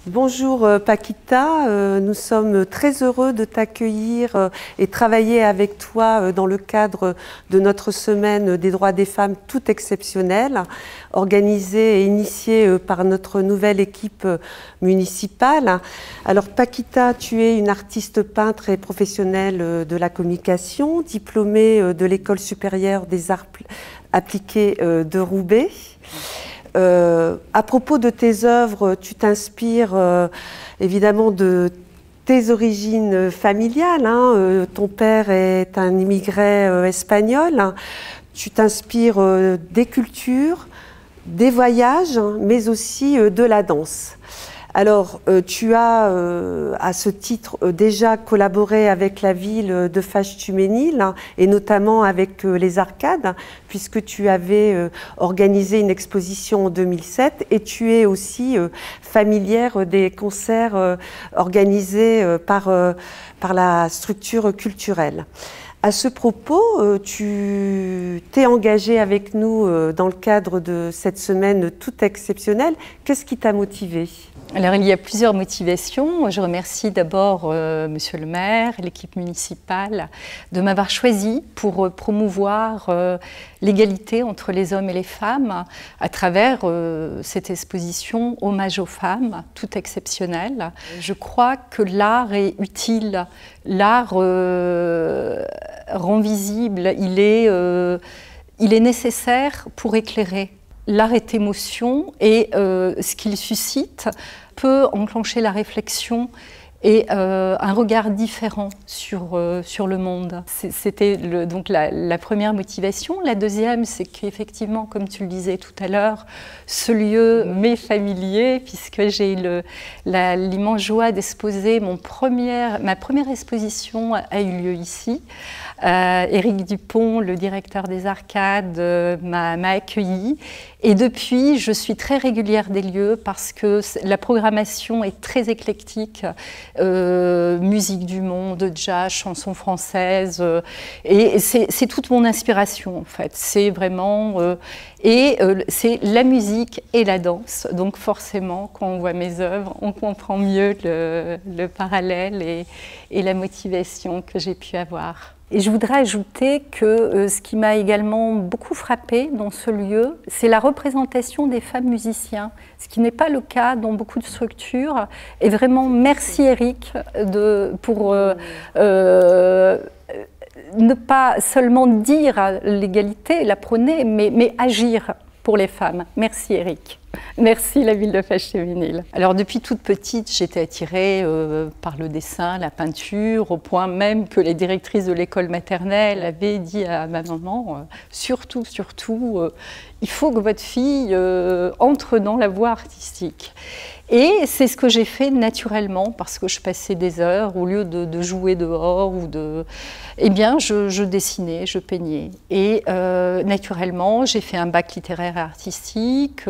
Bonjour Paquita, nous sommes très heureux de t'accueillir et travailler avec toi dans le cadre de notre semaine des droits des femmes toute exceptionnelle, organisée et initiée par notre nouvelle équipe municipale. Alors Paquita, tu es une artiste peintre et professionnelle de la communication, diplômée de l'École supérieure des arts appliqués de Roubaix. À propos de tes œuvres, tu t'inspires évidemment de tes origines familiales. Ton père est un immigré espagnol. Tu t'inspires des cultures, des voyages, mais aussi de la danse. Alors, tu as à ce titre déjà collaboré avec la ville de Faches-Tuménil et notamment avec les Arcades, puisque tu avais organisé une exposition en 2007 et tu es aussi familière des concerts organisés par la structure culturelle. À ce propos, tu t'es engagée avec nous dans le cadre de cette semaine toute exceptionnelle. Qu'est-ce qui t'a motivée ? Alors, il y a plusieurs motivations. Je remercie d'abord Monsieur le maire, l'équipe municipale, de m'avoir choisi pour promouvoir l'égalité entre les hommes et les femmes à travers cette exposition Hommage aux femmes, toute exceptionnelle. Je crois que l'art est utile. L'art rend visible, il est nécessaire pour écairer. L'art est émotion et ce qu'il suscite peut enclencher la réflexion et un regard différent sur le monde. C'était donc la première motivation. La deuxième, c'est qu'effectivement, comme tu le disais tout à l'heure, ce lieu m'est familier puisque j'ai eu l'immense joie d'exposer ma première exposition a eu lieu ici. Éric Dupont, le directeur des Arcades, m'a accueilli. Et depuis, je suis très régulière des lieux parce que la programmation est très éclectique. Musique du monde, jazz, chansons françaises. Et c'est toute mon inspiration, en fait. C'est vraiment... c'est la musique et la danse. Donc forcément, quand on voit mes œuvres, on comprend mieux le parallèle et la motivation que j'ai pu avoir. Et je voudrais ajouter que ce qui m'a également beaucoup frappée dans ce lieu, c'est la représentation des femmes musiciens, ce qui n'est pas le cas dans beaucoup de structures. Et vraiment, merci Éric pour ne pas seulement dire l'égalité, la prôner, mais agir pour les femmes. Merci Éric. Merci la ville de Faches-Tuménil. Alors depuis toute petite, j'étais attirée par le dessin, la peinture, au point même que les directrices de l'école maternelle avaient dit à ma maman surtout, il faut que votre fille entre dans la voie artistique. Et c'est ce que j'ai fait naturellement parce que je passais des heures au lieu de jouer dehors ou eh bien, je dessinais, je peignais. Et naturellement, j'ai fait un bac littéraire et artistique.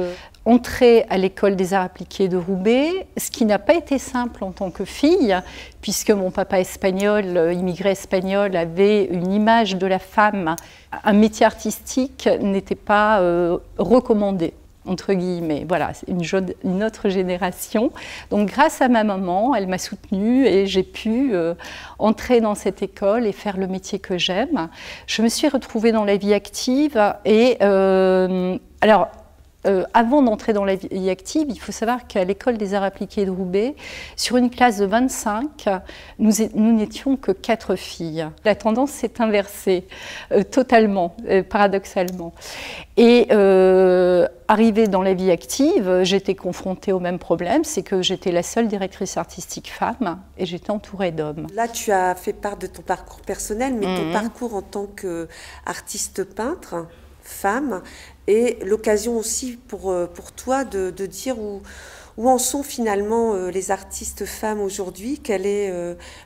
Entrée à l'école des arts appliqués de Roubaix, ce qui n'a pas été simple en tant que fille, puisque mon papa espagnol, immigré espagnol, avait une image de la femme. Un métier artistique n'était pas recommandé, entre guillemets. Voilà, c'est une autre génération. Donc grâce à ma maman, elle m'a soutenue et j'ai pu entrer dans cette école et faire le métier que j'aime. Je me suis retrouvée dans la vie active et avant d'entrer dans la vie active, il faut savoir qu'à l'école des arts appliqués de Roubaix, sur une classe de 25, nous n'étions que 4 filles. La tendance s'est inversée, totalement, paradoxalement. Et arrivée dans la vie active, j'étais confrontée au même problème, c'est que j'étais la seule directrice artistique femme et j'étais entourée d'hommes. Là, tu as fait part de ton parcours personnel, mais ton parcours en tant qu'artiste peintre, femme, et l'occasion aussi pour toi de dire où en sont finalement les artistes femmes aujourd'hui, quelle est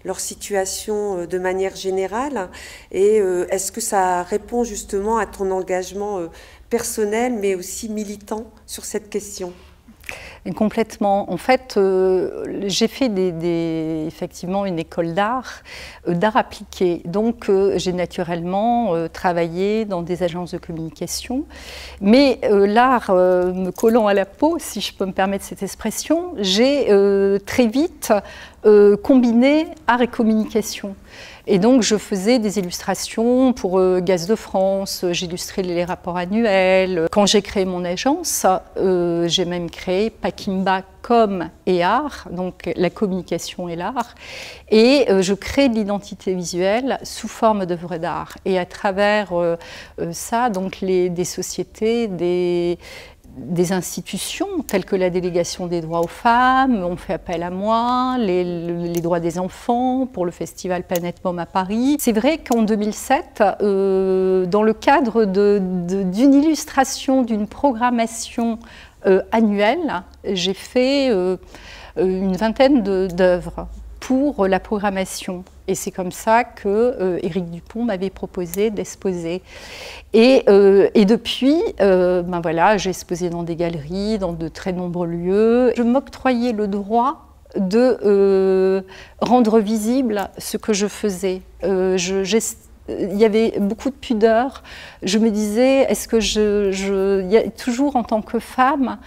leur situation de manière générale, et est-ce que ça répond justement à ton engagement personnel mais aussi militant sur cette question ? Complètement. En fait, j'ai fait effectivement une école d'art appliqué. Donc, j'ai naturellement travaillé dans des agences de communication. Mais l'art me collant à la peau, si je peux me permettre cette expression, j'ai très vite combiné art et communication. Et donc, je faisais des illustrations pour Gaz de France, j'illustrais les rapports annuels. Quand j'ai créé mon agence, j'ai même créé Pakimba Com et Art, donc la communication et l'art. Et je crée de l'identité visuelle sous forme d'œuvres d'art. Et à travers ça, donc des sociétés, des institutions telles que la délégation des droits aux femmes, ont fait appel à moi, les droits des enfants pour le festival Planète Môme à Paris. C'est vrai qu'en 2007, dans le cadre d'une illustration, d'une programmation annuelle, j'ai fait une vingtaine d'œuvres pour la programmation. Et c'est comme ça que Éric Dupont m'avait proposé d'exposer. Et depuis, ben voilà, j'ai exposé dans des galeries, dans de très nombreux lieux. Je m'octroyais le droit de rendre visible ce que je faisais. Il y avait beaucoup de pudeur. Je me disais, est-ce que il y a toujours en tant que femme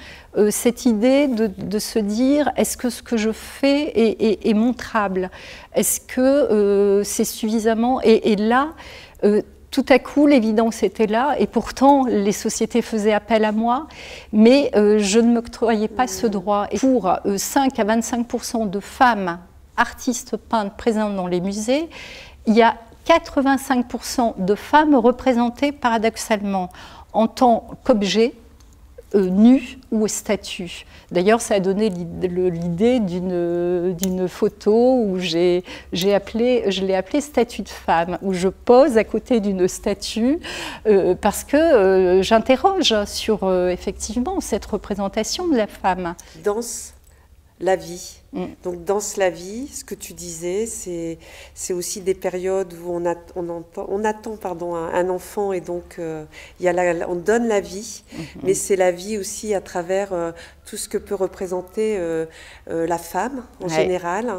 cette idée de se dire, est-ce que ce que je fais est montrable? Est-ce que c'est suffisamment? Et là, tout à coup, l'évidence était là, et pourtant, les sociétés faisaient appel à moi, mais je ne m'octroyais pas ce droit. Et pour 5 à 25% de femmes artistes peintres présentes dans les musées, il y a 85% de femmes représentées paradoxalement en tant qu'objet nu ou au statut. D'ailleurs, ça a donné l'idée d'une photo où je l'ai appelée statue de femme, où je pose à côté d'une statue parce que j'interroge sur effectivement cette représentation de la femme. Danse la vie. Donc, danse la vie, ce que tu disais, c'est aussi des périodes où on attend un enfant, et donc on donne la vie, mais c'est la vie aussi à travers tout ce que peut représenter la femme en général.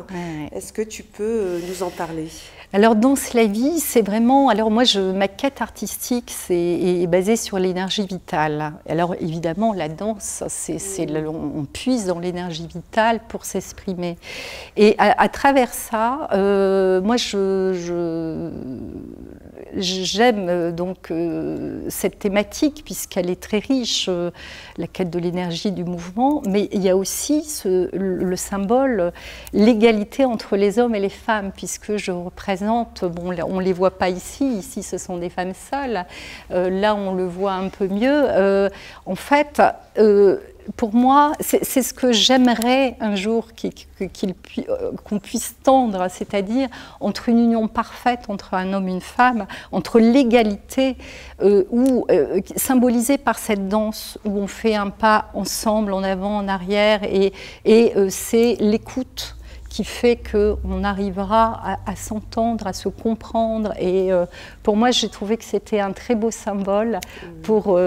Est-ce que tu peux nous en parler ? Alors, danse la vie, c'est vraiment... Alors moi, ma quête artistique est basée sur l'énergie vitale. Alors évidemment, la danse, on puise dans l'énergie vitale pour s'exprimer. Et à travers ça, moi, j'aime donc cette thématique, puisqu'elle est très riche, la quête de l'énergie du mouvement, mais il y a aussi le symbole, l'égalité entre les hommes et les femmes, puisque je représente, bon, on ne les voit pas ici ce sont des femmes seules, là on le voit un peu mieux. En fait, pour moi, c'est ce que j'aimerais un jour qu'on puisse tendre, c'est-à-dire entre une union parfaite entre un homme et une femme, entre l'égalité symbolisée par cette danse où on fait un pas ensemble, en avant, en arrière, et c'est l'écoute qui fait qu'on arrivera à s'entendre, à se comprendre. Et pour moi, j'ai trouvé que c'était un très beau symbole pour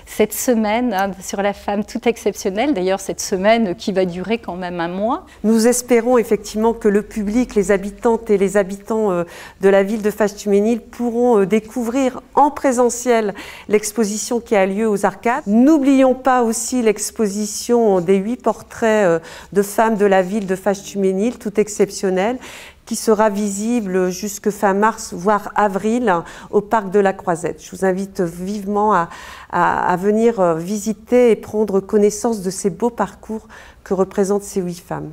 cette semaine sur la femme toute exceptionnelle. D'ailleurs, cette semaine qui va durer quand même un mois. Nous espérons effectivement que le public, les habitantes et les habitants de la ville de Faches-Tuménil pourront découvrir en présentiel l'exposition qui a lieu aux Arcades. N'oublions pas aussi l'exposition des 8 portraits de femmes de la ville de Faches-Tuménil, tout exceptionnel, qui sera visible jusque fin mars, voire avril, au parc de la Croisette. Je vous invite vivement à venir visiter et prendre connaissance de ces beaux parcours que représentent ces 8 femmes.